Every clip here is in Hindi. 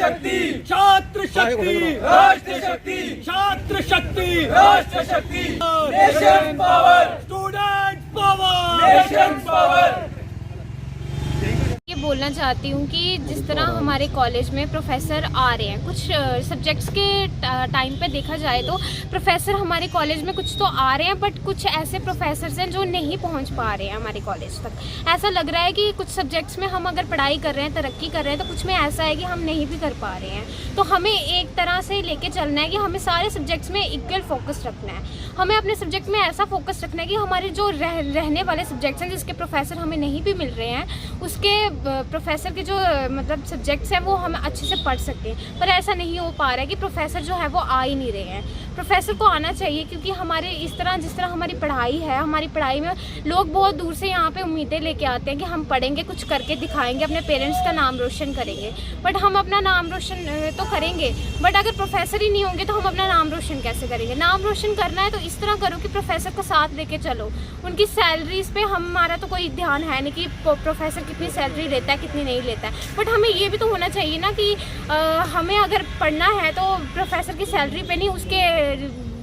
शक्ति, छात्र शक्ति, राष्ट्र शक्ति, छात्र शक्ति, राष्ट्र शक्ति, nation power, student power, nation power. ये बोलना चाहती हूँ कि जिस तरह हमारे कॉलेज में प्रोफेसर आ रहे हैं, कुछ सब्जेक्ट्स के टाइम पे देखा जाए तो प्रोफेसर हमारे कॉलेज में कुछ तो आ रहे हैं, बट कुछ ऐसे प्रोफेसर्स हैं जो नहीं पहुँच पा रहे हैं हमारे कॉलेज तक। ऐसा लग रहा है कि कुछ सब्जेक्ट्स में हम अगर पढ़ाई कर रहे हैं, तरक्की कर रहे हैं, तो कुछ में ऐसा है कि हम नहीं भी कर पा रहे हैं। तो हमें एक तरह से लेके चलना है कि हमें सारे सब्जेक्ट्स में इक्वल फोकस रखना है। हमें अपने सब्जेक्ट में ऐसा फोकस रखना है कि हमारे जो रहने वाले सब्जेक्ट्स हैं, जिसके प्रोफेसर हमें नहीं भी मिल रहे हैं, उसके प्रोफेसर के जो मतलब सब्जेक्ट्स हैं वो हम अच्छे से पढ़ सकते हैं। पर ऐसा नहीं हो पा रहा है कि प्रोफेसर जो है वो आ ही नहीं रहे हैं। प्रोफेसर को आना चाहिए, क्योंकि हमारे इस तरह जिस तरह हमारी पढ़ाई है, हमारी पढ़ाई में लोग बहुत दूर से यहाँ पे उम्मीदें लेके आते हैं कि हम पढ़ेंगे, कुछ करके दिखाएंगे, अपने पेरेंट्स का नाम रोशन करेंगे। बट हम अपना नाम रोशन तो करेंगे, बट अगर प्रोफेसर ही नहीं होंगे तो हम अपना नाम रोशन कैसे करेंगे? नाम रोशन करना है तो इस तरह करो कि प्रोफेसर को साथ लेके चलो। उनकी सैलरीज पे हमारा तो कोई ध्यान है नहीं कि प्रोफेसर कितनी सैलरी लेता है, कितनी नहीं लेता है। बट हमें ये भी तो होना चाहिए ना कि हमें अगर पढ़ना है तो प्रोफेसर की सैलरी पे नहीं, उसके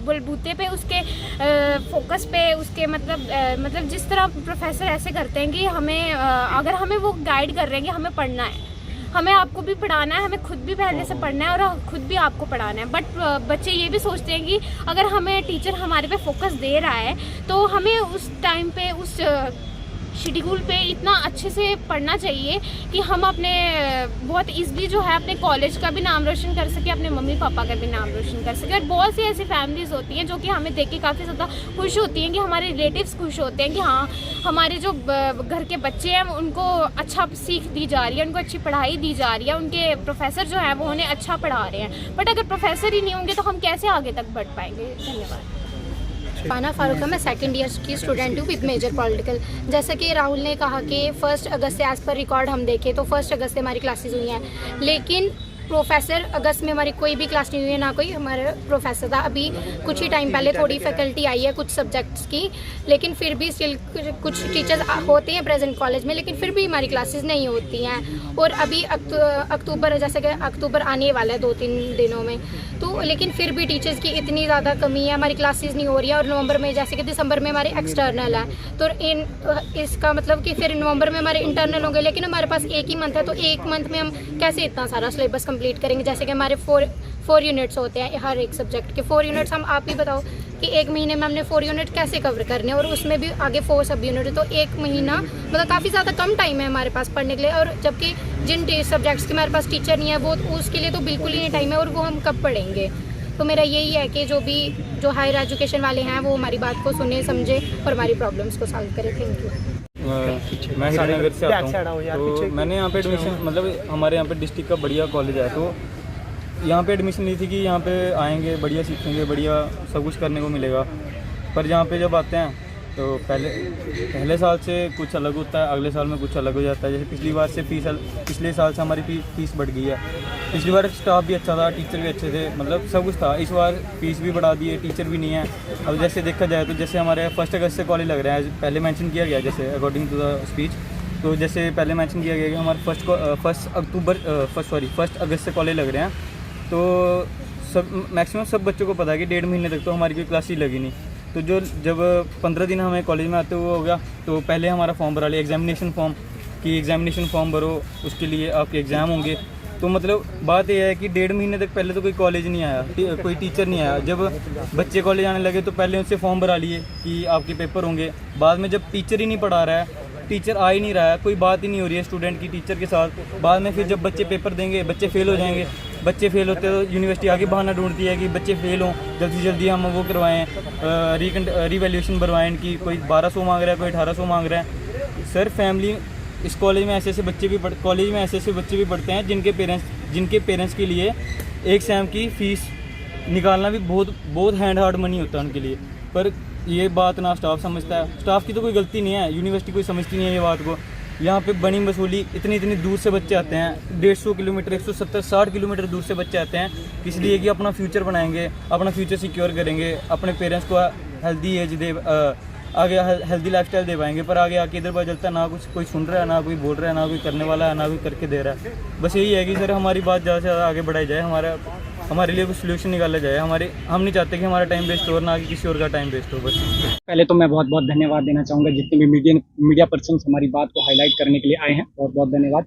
बलबूते पे, उसके फोकस पे, उसके मतलब जिस तरह प्रोफेसर ऐसे करते हैं कि हमें अगर हमें वो गाइड कर रहे हैं कि हमें पढ़ना है, हमें आपको भी पढ़ाना है, हमें खुद भी पहले से पढ़ना है और खुद भी आपको पढ़ाना है। बट बच्चे ये भी सोचते हैं कि अगर हमें टीचर हमारे पे फोकस दे रहा है तो हमें उस टाइम पे, उस शेड्यूल पे इतना अच्छे से पढ़ना चाहिए कि हम अपने बहुत ईज़िली जो है अपने कॉलेज का भी नाम रोशन कर सके, अपने मम्मी पापा का भी नाम रोशन कर सके। और बहुत सी ऐसी फैमिलीज़ होती हैं जो कि हमें देख के काफ़ी ज़्यादा खुश होती हैं कि हमारे रिलेटिव्स खुश होते हैं कि हाँ, हमारे जो घर के बच्चे हैं उनको अच्छा सीख दी जा रही है, उनको अच्छी पढ़ाई दी जा रही है, उनके प्रोफेसर जो है वो उन्हें अच्छा पढ़ा रहे हैं। बट अगर प्रोफेसर ही नहीं होंगे तो हम कैसे आगे तक बढ़ पाएंगे? धन्यवाद। पाना फारूक है, मैं सेकंड ईयर की स्टूडेंट हूँ विद मेजर पॉलिटिकल। जैसा कि राहुल ने कहा कि 1 अगस्त से एज़ पर रिकॉर्ड हम देखें तो 1 अगस्त से हमारी क्लासेस हुई हैं, लेकिन प्रोफेसर अगस्त में हमारी कोई भी क्लास नहीं हुई है, ना कोई हमारा प्रोफेसर था। अभी कुछ ही टाइम पहले थोड़ी फैकल्टी आई है कुछ सब्जेक्ट्स की, लेकिन फिर भी स्टिल कुछ टीचर्स होते हैं प्रेजेंट कॉलेज में, लेकिन फिर भी हमारी क्लासेस नहीं होती हैं। और अभी अक्टूबर, जैसे कि अक्टूबर आने वाला है 2-3 दिनों में, तो लेकिन फिर भी टीचर्स की इतनी ज़्यादा कमी है, हमारी क्लासेस नहीं हो रही है। और नवंबर में, जैसे कि दिसंबर में हमारे एक्सटर्नल है, तो इसका मतलब कि फिर नवंबर में हमारे इंटरनल होंगे, लेकिन हमारे पास एक ही मंथ है, तो एक मंथ में हम कैसे इतना सारा सिलेबस कंप्लीट करेंगे? जैसे कि हमारे 4 यूनिट्स होते हैं हर एक सब्जेक्ट के। 4 यूनिट्स हम, आप ही बताओ कि एक महीने में हमने 4 यूनिट कैसे कवर करने हैं? और उसमें भी आगे 4 सब यूनिट, तो एक महीना मतलब काफ़ी ज़्यादा कम टाइम है हमारे पास पढ़ने के लिए। और जबकि जिन सब्जेक्ट्स के हमारे पास टीचर नहीं है, वो उसके लिए तो बिल्कुल ही नहीं टाइम है, और वो हम कब पढ़ेंगे? तो मेरा यही है कि जो हायर एजुकेशन वाले हैं वो हमारी बात को सुने, समझे और हमारी प्रॉब्लम्स को सॉल्व करें। Thank you. मैं हीरानगर से आता हूँ, तो मैंने यहाँ पे एडमिशन, मतलब हमारे यहाँ पे डिस्ट्रिक्ट का बढ़िया कॉलेज है, तो यहाँ पे एडमिशन ली थी कि यहाँ पे आएंगे, बढ़िया सीखेंगे, बढ़िया सब कुछ करने को मिलेगा। पर यहाँ पे जब आते हैं तो पहले साल से कुछ अलग होता है, अगले साल में कुछ अलग हो जाता है। जैसे पिछले साल से हमारी फीस बढ़ गई है। पिछली बार स्टाफ भी अच्छा था, टीचर भी अच्छे थे, मतलब सब कुछ था। इस बार फीस भी बढ़ा दी है, टीचर भी नहीं है। अब जैसे देखा जाए तो जैसे हमारे 1 अगस्त से कॉलेज लग रहा है, पहले मेंशन किया गया, जैसे अकॉर्डिंग टू द स्पीच, तो जैसे पहले मेंशन किया गया कि हमारे 1 अगस्त से कॉलेज लग रहे हैं। तो मैक्सिमम सब बच्चों को पता है कि 1.5 महीने तक तो हमारी कोई क्लास ही लगी नहीं। तो जब 15 दिन हमें कॉलेज में आते हुए हो गया, तो पहले हमारा फॉर्म भरा लिया, एग्जामिनेशन फॉर्म, कि एग्जामिनेशन फॉर्म भरो, उसके लिए आपके एग्ज़ाम होंगे। तो मतलब बात यह है कि 1.5 महीने तक पहले तो कोई कॉलेज नहीं आया, कोई टीचर नहीं आया। जब बच्चे कॉलेज आने लगे तो पहले उनसे फॉर्म भरा लिए कि आपके पेपर होंगे। बाद में जब टीचर ही नहीं पढ़ा रहा है, टीचर आ ही नहीं रहा है, कोई बात ही नहीं हो रही है स्टूडेंट की टीचर के साथ, बाद में फिर जब बच्चे पेपर देंगे, बच्चे फेल हो जाएंगे। बच्चे फेल होते हैं तो यूनिवर्सिटी आगे बहाना ढूंढती है कि बच्चे फेल हों, जल्दी से जल्दी हम वो करवाएं, रीवैल्यूएशन भरवाएं इनकी। कोई 1200 मांग रहा है, कोई 1800 मांग रहा है। सर फैमिली, इस कॉलेज में ऐसे बच्चे भी पढ़ते हैं जिनके पेरेंट्स के लिए एक सेम की फ़ीस निकालना भी बहुत हैंड हार्ड मनी होता है उनके लिए। पर ये बात ना स्टाफ समझता है। स्टाफ की तो कोई गलती नहीं है, यूनिवर्सिटी कोई समझती नहीं है ये बात को। यहाँ पे बनी वसूली, इतनी दूर से बच्चे आते हैं, 150 किलोमीटर, 170-60 किलोमीटर दूर से बच्चे आते हैं, इसलिए कि अपना फ्यूचर बनाएंगे, अपना फ्यूचर सिक्योर करेंगे, अपने पेरेंट्स को हेल्दी एज दे, आगे हेल्दी लाइफस्टाइल दे पाएंगे। पर आगे आके इधर पता चलता है ना कुछ कोई सुन रहा है, ना कोई बोल रहा है, ना कोई करने वाला है, ना कोई करके दे रहा है। बस यही है कि सर हमारी बात ज़्यादा से ज़्यादा आगे बढ़ाई जाए, हमारे लिए कुछ सोल्यूशन निकाला जाए। हम नहीं चाहते कि हमारा टाइम वेस्ट हो और ना कि किसी और का टाइम वेस्ट हो। बस पहले तो मैं बहुत बहुत धन्यवाद देना चाहूँगा जितने भी मीडिया पर्सन हमारी बात को हाईलाइट करने के लिए आए हैं, बहुत बहुत धन्यवाद।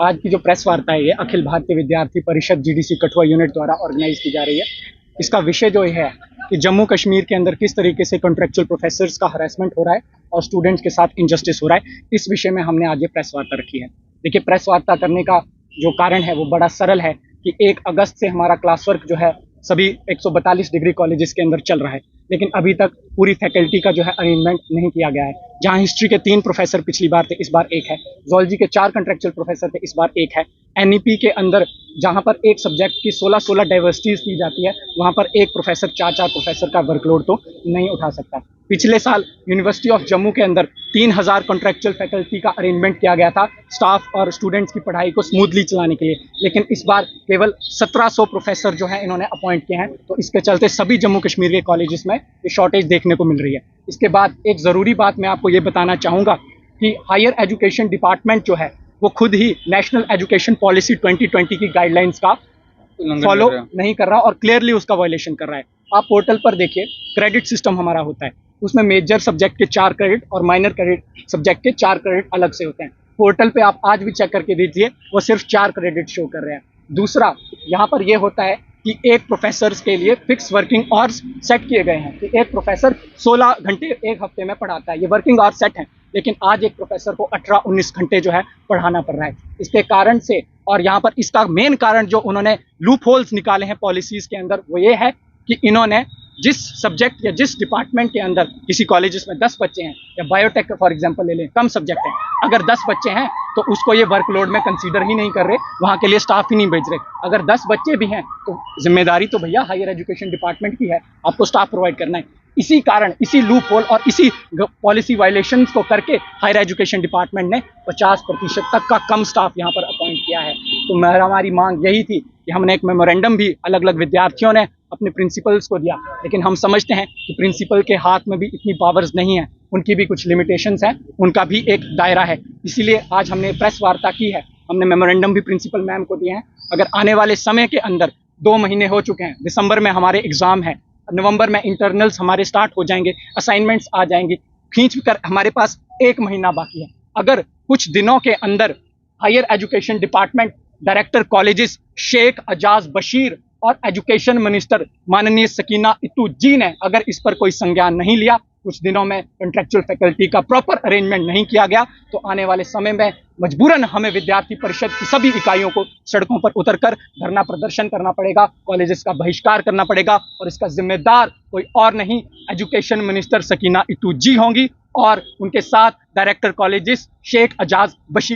आज की जो प्रेस वार्ता है ये अखिल भारतीय विद्यार्थी परिषद GDC कठुआ यूनिट द्वारा ऑर्गेनाइज की जा रही है। इसका विषय जो है कि जम्मू कश्मीर के अंदर किस तरीके से कॉन्ट्रेक्चुअल प्रोफेसर्स का हरासमेंट हो रहा है और स्टूडेंट्स के साथ इनजस्टिस हो रहा है, इस विषय में हमने आज ये प्रेस वार्ता रखी है। देखिए, प्रेस वार्ता करने का जो कारण है वो बड़ा सरल है कि 1 अगस्त से हमारा क्लास वर्क जो है सभी 142 डिग्री कॉलेजेस के अंदर चल रहा है, लेकिन अभी तक पूरी फैकल्टी का जो है अरेंजमेंट नहीं किया गया है। जहां हिस्ट्री के 3 प्रोफेसर पिछली बार थे, इस बार 1 है। ज़ूलॉजी के 4 कॉन्ट्रेक्चुअल प्रोफेसर थे, इस बार 1 है। NEP के अंदर जहां पर एक सब्जेक्ट की 16 डाइवर्सिटीज़ की जाती है, वहां पर 1 प्रोफेसर 4 प्रोफेसर का वर्कलोड तो नहीं उठा सकता। पिछले साल यूनिवर्सिटी ऑफ जम्मू के अंदर 3000 कॉन्ट्रेक्चुअल फैकल्टी का अरेंजमेंट किया गया था स्टाफ और स्टूडेंट्स की पढ़ाई को स्मूथली चलाने के लिए, लेकिन इस बार केवल 1700 प्रोफेसर जो है इन्होंने अपॉइंट किए हैं। तो इसके चलते सभी जम्मू कश्मीर के कॉलेजेस में ये शॉर्टेज देखने को मिल रही है। इसके बाद एक ज़रूरी बात मैं आपको ये बताना चाहूँगा कि हायर एजुकेशन डिपार्टमेंट जो है वो खुद ही नेशनल एजुकेशन पॉलिसी 2020 की गाइडलाइंस का फॉलो नहीं कर रहा और क्लियरली उसका वायलेशन कर रहा है। आप पोर्टल पर देखिए, क्रेडिट सिस्टम हमारा होता है, उसमें मेजर सब्जेक्ट के 4 क्रेडिट और माइनर क्रेडिट सब्जेक्ट के 4 क्रेडिट अलग से होते हैं। पोर्टल पे आप आज भी चेक करके देखिए, वो सिर्फ 4 क्रेडिट शो कर रहे हैं। दूसरा, यहाँ पर ये होता है कि एक प्रोफेसर के लिए फिक्स वर्किंग आवर्स सेट किए गए हैं कि एक प्रोफेसर 16 घंटे एक हफ्ते में पढ़ाता है, ये वर्किंग आवर्स सेट हैं। लेकिन आज एक प्रोफेसर को 18-19 घंटे जो है पढ़ाना पड़ रहा है। इसके कारण से, और यहाँ पर इसका मेन कारण जो उन्होंने लूप होल्स निकाले हैं पॉलिसीज़ के अंदर, वो ये है कि इन्होंने जिस सब्जेक्ट या जिस डिपार्टमेंट के अंदर किसी कॉलेजेस में 10 बच्चे हैं, या बायोटेक का फॉर एग्जांपल ले लें, कम सब्जेक्ट है, अगर 10 बच्चे हैं तो उसको ये वर्कलोड में कंसीडर ही नहीं कर रहे, वहाँ के लिए स्टाफ ही नहीं भेज रहे। अगर 10 बच्चे भी हैं तो जिम्मेदारी तो भैया हायर एजुकेशन डिपार्टमेंट की है, आपको स्टाफ प्रोवाइड करना है। इसी कारण, इसी लूप होल और इसी पॉलिसी वायलेशंस को करके हायर एजुकेशन डिपार्टमेंट ने 50% तक का कम स्टाफ यहाँ पर अपॉइंट किया है। तो हमारी मांग यही थी कि हमने एक मेमोरेंडम भी अलग अलग विद्यार्थियों ने अपने प्रिंसिपल्स को दिया, लेकिन हम समझते हैं कि प्रिंसिपल के हाथ में भी इतनी पावर्स नहीं है, उनकी भी कुछ लिमिटेशंस हैं, उनका भी एक दायरा है। इसीलिए आज हमने प्रेस वार्ता की है, हमने मेमोरेंडम भी प्रिंसिपल मैम को दिए हैं। अगर आने वाले समय के अंदर 2 महीने हो चुके हैं, दिसंबर में हमारे एग्ज़ाम है, नवंबर में इंटरनल्स हमारे स्टार्ट हो जाएंगे, असाइनमेंट्स आ जाएंगी, खींच कर हमारे पास 1 महीना बाकी है। अगर कुछ दिनों के अंदर higher education department director colleges Sheikh Ejaz Bashir और एजुकेशन मिनिस्टर माननीय सकीना इतू जी ने अगर इस पर कोई संज्ञान नहीं लिया, कुछ दिनों में कॉन्ट्रेक्चुअल फैकल्टी का प्रॉपर अरेंजमेंट नहीं किया गया, तो आने वाले समय में मजबूरन हमें विद्यार्थी परिषद की सभी इकाइयों को सड़कों पर उतरकर धरना प्रदर्शन करना पड़ेगा, कॉलेजेस का बहिष्कार करना पड़ेगा, और इसका जिम्मेदार कोई और नहीं, एजुकेशन मिनिस्टर सकीना इतू जी होंगी और उनके साथ डायरेक्टर कॉलेजेस शेख एजाज बशीर।